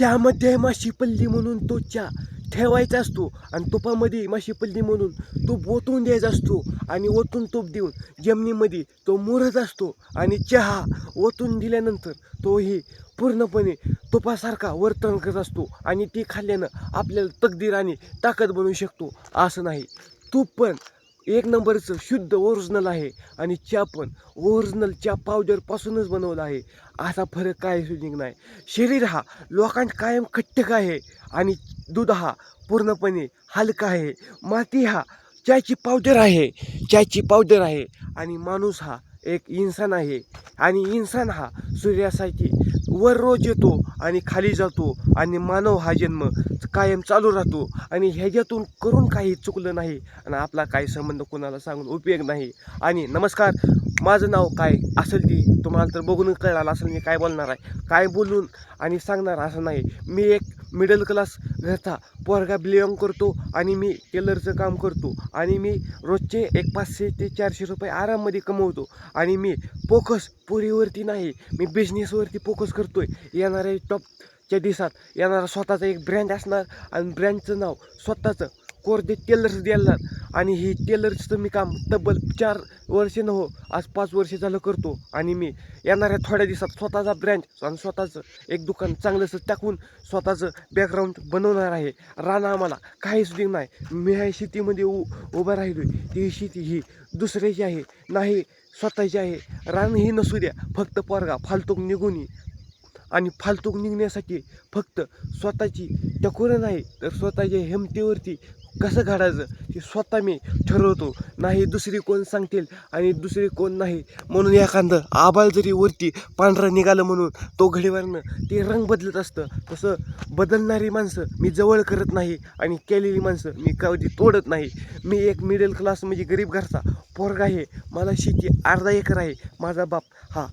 त्यामध्ये माशी पल्ली म्हणून तो चहा ठेवायचा असतो आणि तुपामध्ये माशी पल्ली म्हणून तूप ओतून द्यायचा असतो आणि ओतून तूप देऊन जमिनीमध्ये तो मुरत असतो आणि चहा ओतून दिल्यानंतर तोही पूर्णपणे तुपासारखा वर्तन करत असतो आणि ती खाल्ल्यानं आपल्याला तकदीर आणि ताकद बनवू शकतो. असं नाही, तूप पण एक नंबरचं शुद्ध ओरिजिनल आहे आणि चहा पण ओरिजिनल चहा पावडरपासूनच बनवला आहे. असा फरक काय सुद्धा नाही. शरीर हा लोकांचा कायम खट्टक आहे आणि दूध हा पूर्णपणे हलका आहे. माती हा चहाची पावडर आहे, चहाची पावडर आहे आणि माणूस हा एक इन्सान आहे आणि इन्सान हा सूर्यासाठी वर रोज येतो आणि खाली जातो आणि मानव हा जन्म कायम चालू राहतो आणि ह्याच्यातून करून काही चुकलं नाही आणि आपला काही संबंध कोणाला सांगून उपयोग नाही. आणि नमस्कार, माझं नाव काय असेल ती तुम्हाला तर बघून कळालं असेल मी काय बोलणार आहे. काय बोलून आणि सांगणार असं नाही. मी एक मिडल क्लास घरचा पोरगा बिलॉंग करतो आणि मी टेलरचं काम करतो आणि मी रोजचे एक 500 ते 400 रुपये आराममध्ये कमवतो आणि मी फोकस पुरीवरती नाही, मी बिझनेसवरती फोकस करतो आहे. येणाऱ्या टॉपच्या दिवसात येणारा स्वतःचा एक ब्रँड असणार आणि ब्रँडचं नाव स्वतःचं कोरदे टेलर्स देणार आणि ही टेलर्सचं मी काम तब्बल 4 वर्ष न हो आज 5 वर्ष झालं करतो आणि मी येणाऱ्या थोड्या दिवसात स्वतःचा ब्रँड आणि स्वतःचं एक दुकान चांगलंसं टाकून स्वतःचं बॅकग्राऊंड बनवणार आहे. रान आम्हाला काहीच सुद्धा नाही. मी ह्या शेतीमध्ये उभं राहिलो आहे. ती शेती ही दुसऱ्याची आहे नाही, स्वतःची आहे. रान ही नसू द्या, फक्त पोरगा फालतूक निघून ये आणि फालतूक निघण्यासाठी फक्त स्वतःची टकोरं नाही तर स्वतःच्या हिमतीवरती कसं घडायचं हे स्वतः मी ठरवतो. नाही दुसरी कोण सांगतील आणि दुसरी कोण नाही म्हणून एखादं आभाळ जरी वरती पांढरं निघालं म्हणून तो घडीवरनं ते रंग बदलत असतं. तसं बदलणारी माणसं मी जवळ करत नाही आणि केलेली माणसं मी कधी तोडत नाही. मी एक मिडल क्लास म्हणजे गरीब घरचा पोरगा आहे. मला शेती अर्धा एकर आहे. माझा बाप हा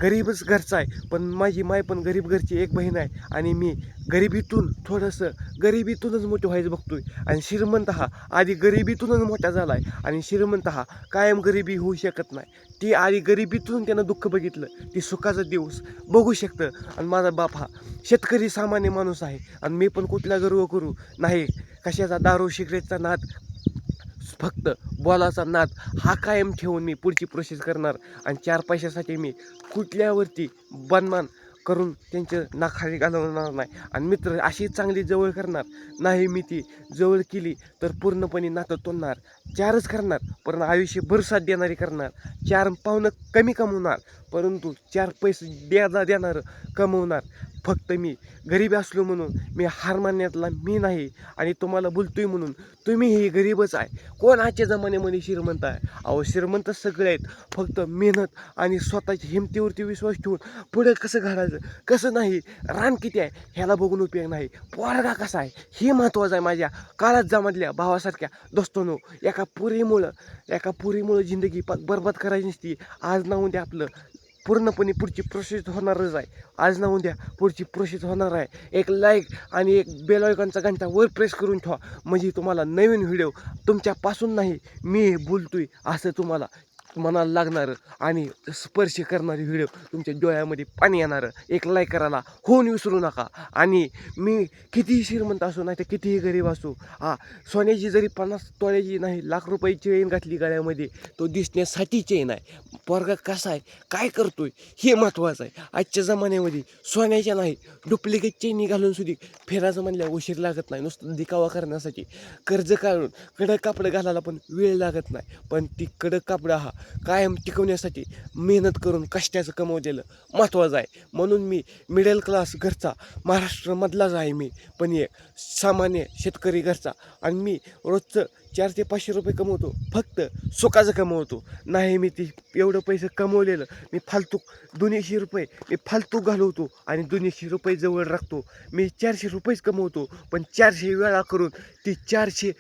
गरीबच घरचा आहे, पण माझी माय पण गरीब घरची एक बहीण आहे आणि मी गरिबीतून थोडंसं गरिबीतूनच मोठं व्हायचं बघतोय आणि श्रीमंत हा आधी गरिबीतूनच मोठा झाला आहे आणि श्रीमंत हा कायम गरिबी होऊ शकत नाही. ती आधी गरिबीतून त्यानं दुःख बघितलं, ती सुखाचा दिवस बघू शकतं आणि माझा बाप हा शेतकरी सामान्य माणूस आहे आणि मी पण कुठला गर्व करू नाही. कशाचा दारू सिगरेटचा नाद, फक्त बॉलाचा नाद हा कायम ठेवून मी पुढची प्रोसेस करणार आणि 4 पैशासाठी मी कुठल्यावरती बनमान करून त्यांचं नाखाली घालवणार नाही आणि मित्र अशी चांगली जवळ करणार नाही. मी ती जवळ केली तर पूर्णपणे नातं तोडणार. 4च करणार पण आयुष्यभर साथ देणारी करणार. 4 पावलं कमी कमवणार परंतु 4 पैसे देणारं कमवणार. फक्त मी गरीब असलो म्हणून मी हार मानण्यातला मी नाही आणि तुम्हाला बोलतोय म्हणून तुम्हीही गरीबच आहे. कोण आजच्या जमान्यामध्ये श्रीमंत आहे? अहो श्रीमंत सगळे आहेत, फक्त मेहनत आणि स्वतःच्या हिमतीवरती विश्वास ठेवून पुढे कसं घडायचं कसं नाही. रान किती आहे ह्याला बघून उपयोग नाही, पोरगा कसा आहे हे महत्त्वाचं आहे. माझ्या काळात जमातल्या भावासारख्या दोस्तांनो, एका पुरीमुळं जिंदगी बरबाद करायची नसती. आज ना उद्या आपलं पूर्णपणे पुढची प्रोसेस होणारच आहे. आज ना उद्या पुढची प्रोसेस होणार आहे. एक लाईक आणि एक बेल आयकॉनचा घंटा वर प्रेस करून ठेवा म्हणजे तुम्हाला नवीन व्हिडिओ तुमच्यापासून नाही मी बोलतोय असं तुम्हाला मनाला लागणारं आणि स्पर्श करणारी व्हिडिओ तुमच्या डोळ्यामध्ये पाणी येणारं. एक लाईक करायला होऊन विसरू नका. आणि मी कितीही श्रीमंत असो नाही तर कितीही गरीब असो, सोन्याची जरी 50 तोळ्याची नाही लाख रुपयाची चेन घातली गळ्यामध्ये तो दिसण्यासाठी चेन आहे. पोरगा कसा आहे काय करतोय हे महत्त्वाचं आहे. आजच्या जमान्यामध्ये सोन्याच्या नाही डुप्लिकेट चेनी घालून सुद्धा फिरायचं म्हणल्यावर उशीर लागत नाही. नुसतं दिखावा करण्यासाठी कर्ज काढून कडक कापडं घालायला पण वेळ लागत नाही, पण ती कडक कापडं हा कायम टिकवण्यासाठी मेहनत करून कष्टाचं कमवलेलं महत्त्वाचं आहे. म्हणून मी मिडल क्लास घरचा महाराष्ट्रामधलाच आहे मी, पण एक सामान्य शेतकरी घरचा आणि मी रोजचं 400 ते 500 रुपये कमवतो. फक्त सुखाचं कमवतो नाही. मी ती एवढं पैसे कमवलेलं मी फालतूक 200 रुपये मी फालतूक घालवतो आणि 200 रुपये जवळ राखतो. मी 400 रुपयेच कमवतो पण 400 वेळा करून ती 400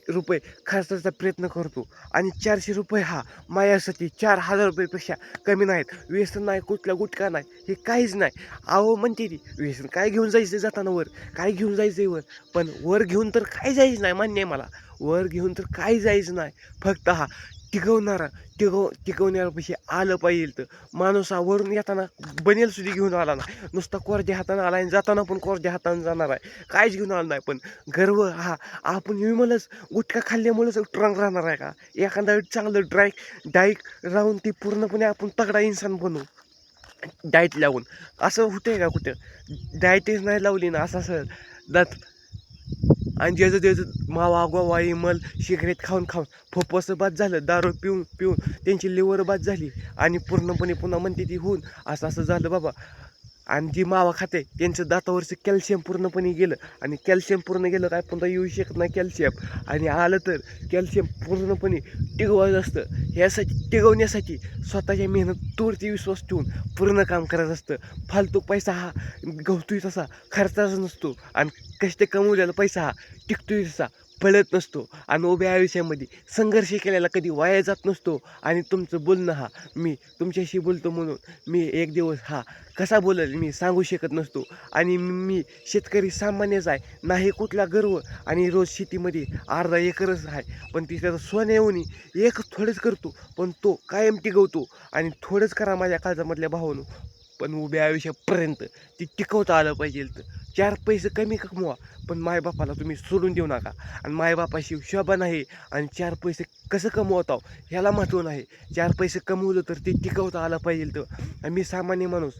रुपये खर्चाचा प्रयत्न करतो आणि 400 रुपये हा माझ्यासाठी 4000 रुपयेपेक्षा कमी नाहीत. व्यसन नाही, कुठला गुटखा नाही, हे काहीच नाही. अहो म्हणते ती व्यसन काय घेऊन जायचं जाताना वर, काय घेऊन जायचं वर, पण वर घेऊन तर काय जायचं नाही. मान्य आहे मला, वर घेऊन तर काही जायचं नाही. फक्त हा टिकवणारा टिकवण्यापाशी आलं पाहिजे. तर माणूस हा वरून येताना बनेल सुद्धा घेऊन आला नाही, नुसता कोरड्या हातानं आला आणि जाताना पण कोरड्या हातानं जाणार आहे, काहीच घेऊन आला नाही. पण गर्व हा आपण विमलच गुटखा खाल्ल्यामुळेच स्ट्रॉंग राहणार आहे का? एखादा चांगलं डाईट राहून ती पूर्णपणे आपण तगडा इन्सान बनू डाईट लावून. असं होतंय का कुठं? डाईटच नाही लावली ना असं असं दात आणि ज्याचं मावा गोवा इमल सिगरेट खाऊन खाऊन फुफ्फुसं बाद झालं, दारू पिऊन पिऊन त्यांची लिव्हर बाद झाली आणि पूर्णपणे पुन्हा म्हणते ती होऊन असं असं झालं बाबा. आणि जी मावा खाते त्यांचं दातावरचं कॅल्शियम पूर्णपणे गेलं आणि कॅल्शियम पूर्ण गेलं काय पुन्हा येऊ शकत नाही कॅल्शियम. आणि आलं तर कॅल्शियम पूर्णपणे टिकवायचं असतं. ह्यासाठी टिकवण्यासाठी स्वतःच्या मेहनतीवरती विश्वास ठेवून पूर्ण काम करायचं असतं. फालतू पैसा हा गवतोय तसा खर्चाचा नसतो आणि कष्ट कमवलेला पैसा हा टिकतोय तसा पळत नसतो. आणि उभ्या आयुष्यामध्ये संघर्ष केलेला कधी वाया जात नसतो. आणि तुमचं बोलणं हा मी तुमच्याशी बोलतो म्हणून मी एक दिवस हा कसा बोलेल मी सांगू शकत नसतो. आणि मी शेतकरी सामान्यच आहे, नाही कुठला गर्व. आणि रोज शेतीमध्ये अर्धा एकरच आहे, पण ती त्याचं सोन्याहून एकच थोडेच करतो, पण तो कायम टिकवतो. आणि थोडंच करा माझ्या काळजामधल्या भावानं, पण उभ्या आयुष्यापर्यंत ती टिकवता आलं पाहिजे. तर 4 पैसे कमी कमवा, पण मायबापाला तुम्ही सोडून देऊ नका. आणि मायबापाशी शोभा नाही आणि 4 पैसे कसं कमवत आहो ह्याला महत्त्व नाही. 4 पैसे कमवलं तर ते टिकवता आलं पाहिजे. तर आणि मी सामान्य माणूस,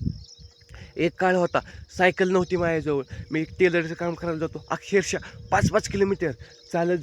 एक काळ होता सायकल नव्हती माझ्याजवळ, मी टेलरचं काम करायला जातो अक्षरशः 5-5 किलोमीटर चालत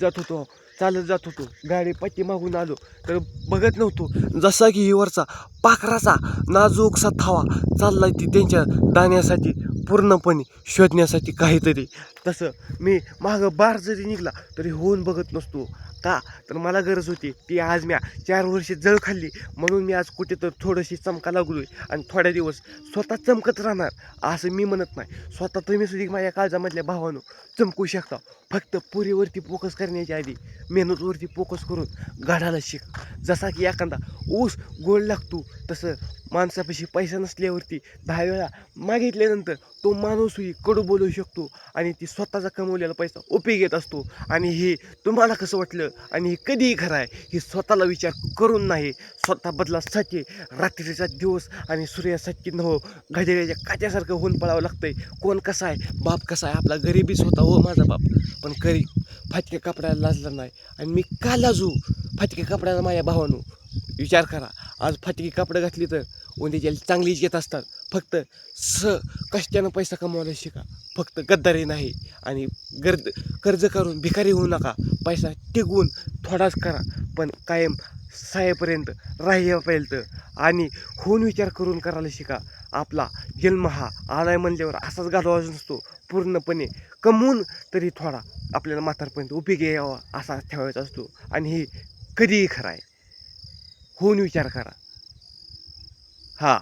जात होतो. गाडी पाठी मागून आलो तर बघत नव्हतो, जसा की वरचा पाखराचा नाजूकसा थावा चाललाय ती त्यांच्या दाण्यासाठी पूर्णपणे शोधण्यासाठी काहीतरी. तसं मी मागं बार जरी निघला तरी होऊन बघत नसतो. का तर मला गरज होती ती. आज मी 4 वर्षे जळ खाल्ली म्हणून मी आज कुठे तर थोडीशी चमका लागलोय. आणि थोड्या दिवस स्वतः चमकत राहणार असं मी म्हणत नाही. स्वतः तुम्ही सुद्धा माझ्या काळजामधल्या भावानं चमकू शकता. फक्त पुरीवरती फोकस करण्याच्या आधी मेहनतवरती फोकस करून गाढायला शिक. जसा की एखादा ऊस गोड लागतो, तसं माणसापाशी पैसा नसल्यावरती 10 वेळा मागितल्यानंतर तो माणूसही कडू बोलू शकतो आणि ती स्वतःचा कमवलेला पैसा उपयोगी येत असतो. आणि हे तुम्हाला कसं वाटलं आणि हे कधीही खरं आहे, हे स्वतःला विचार करून नाही. स्वतः बदलासाठी रात्रीचा दिवस आणि सूर्यासाठी नव घड्याळ्याच्या काट्यासारखं होऊन पळावं लागतंय. कोण कसा आहे, बाप कसा आहे, आपला गरिबीच होता हो माझा बाप, पण फाटक्या कपड्याला लाजला नाही. आणि मी का लाजू फाटक्या कपड्याला माझ्या भावानं? विचार करा, आज फाटकी कपडं घातली तर उद्याच्या चांगलीच येत असतात. फक्त कष्टानं पैसा कमवायला शिका, फक्त गद्दारी नाही. आणि कर्ज करून भिकारी होऊ नका. पैसा टिकवून थोडाच करा, पण कायम सायपर्यंत राहायपर्यंत. आणि होऊन विचार करून करायला शिका. आपला जन्म हा आलाय म्हणल्यावर असाच घालवायचा नसतो. पूर्णपणे कमवून तरी थोडा आपल्याला म्हातारपर्यंत उपयोगी यावा असा ठेवायचा असतो. आणि हे कधीही खरं आहे. होऊन विचार करा. हां.